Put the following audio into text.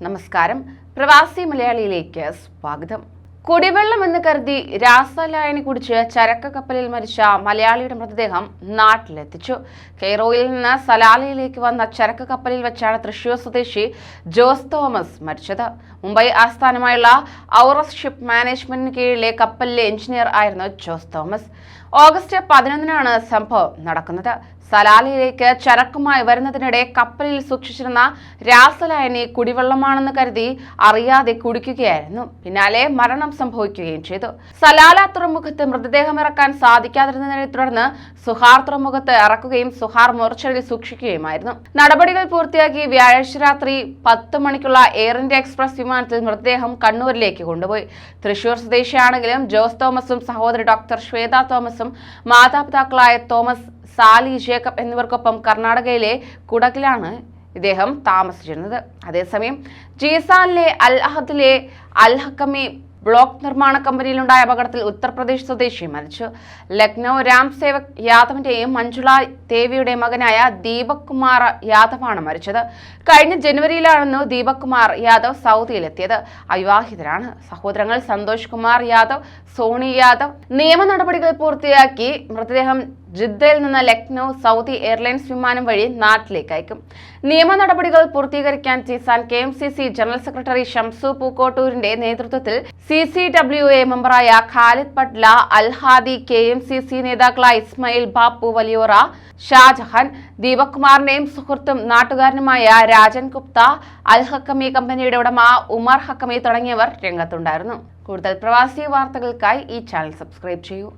നമസ്കാരം. പ്രവാസി മലയാളിയിലേക്ക് സ്വാഗതം. കുടിവെള്ളമെന്ന് കരുതി രാസലായനി കുടിച്ച് ചരക്ക് കപ്പലിൽ മരിച്ച മലയാളിയുടെ മൃതദേഹം നാട്ടിലെത്തിച്ചു. കെയ്റോയിൽ നിന്ന് സലാലയിലേക്ക് വന്ന ചരക്ക് കപ്പലിൽ വെച്ചാണ് തൃശൂർ സ്വദേശി ജോസ് തോമസ് മരിച്ചത്. മുംബൈ ആസ്ഥാനമായുള്ള ഔറസ് ഷിപ്പ് മാനേജ്മെന്റിന് കീഴിലെ കപ്പലിലെ എഞ്ചിനീയർ ആയിരുന്നു ജോസ് തോമസ്. ഓഗസ്റ്റ് 11-നാണ് സംഭവം നടക്കുന്നത്. സലാലയിലേക്ക് ചരക്കുമായി വരുന്നതിനിടെ കപ്പലിൽ സൂക്ഷിച്ചിരുന്ന രാസലായനി കുടിവെള്ളമാണെന്ന് കരുതി അറിയാതെ കുടിക്കുകയായിരുന്നു. പിന്നാലെ മരണം സംഭവിക്കുകയും ചെയ്തു. സലാല തുറമുഖത്ത് മൃതദേഹം ഇറക്കാൻ സാധിക്കാതിരുന്നതിനെ തുടർന്ന് സുഹാർ തുറമുഖത്ത് ഇറക്കുകയും സുഹാർ മോർച്ചറിയിൽ സൂക്ഷിക്കുകയുമായിരുന്നു. നടപടികൾ പൂർത്തിയാക്കി വ്യാഴാഴ്ച രാത്രി 10 മണിക്കുള്ള എയർ ഇന്ത്യ എക്സ്പ്രസ് വിമാനത്തിൽ മൃതദേഹം കണ്ണൂരിലേക്ക് കൊണ്ടുപോയി. തൃശൂർ സ്വദേശിയാണെങ്കിലും ജോസ് തോമസും സഹോദരി ഡോക്ടർ ശ്വേത തോമസും മാതാപിതാക്കളായ തോമസ്, സാലി, ജേക്കബ് എന്നിവർക്കൊപ്പം കർണാടകയിലെ കുടകിലാണ് ഇദ്ദേഹം താമസിച്ചിരുന്നത്. അതേസമയം ജീസാനിലെ അൽ അഹദിലെ അൽ ഹക്കമി ബ്ലോക്ക് നിർമ്മാണ കമ്പനിയിലുണ്ടായ അപകടത്തിൽ ഉത്തർപ്രദേശ് സ്വദേശി മരിച്ചു. ലക്നൌ രാം സേവക് യാദവിന്റെയും മഞ്ജുള ദേവിയുടെയും മകനായ ദീപക് കുമാർ യാദവാണ് മരിച്ചത്. കഴിഞ്ഞ ജനുവരിയിലായിരുന്നു ദീപക് കുമാർ യാദവ് സൗദിയിലെത്തിയത്. അവിവാഹിതരാണ്. സഹോദരങ്ങൾ സന്തോഷ് കുമാർ യാദവ്, സോണി യാദവ്. നിയമ നടപടികൾ പൂർത്തിയാക്കി മൃതദേഹം ജിദ്ദയിൽ നിന്ന് ലക്നൌ സൗദി എയർലൈൻസ് വിമാനം വഴി നാട്ടിലേക്ക് അയക്കും. നിയമ നടപടികൾ പൂർത്തീകരിക്കാൻ Jizan KMCC general secretary Shamsu പൂക്കോട്ടൂരിന്റെ നേതൃത്വത്തിൽ CCWA മെമ്പറായ ഖാലിദ് പട്ല, അൽഹാദി, KMCC നേതാക്കളായ ഇസ്മായിൽ ബാപ്പു വലിയോറ, ഷാജഹാൻ, ദീപക് കുമാറിന്റെയും സുഹൃത്തും നാട്ടുകാരനുമായ രാജൻ ഗുപ്ത, അൽ ഹക്കമി കമ്പനിയുടെ ഉടമ ഉമർ ഹക്കമി തുടങ്ങിയവർ രംഗത്തുണ്ടായിരുന്നു. കൂടുതൽ പ്രവാസി വാർത്തകൾക്കായി ഈ ചാനൽ സബ്സ്ക്രൈബ് ചെയ്യൂ.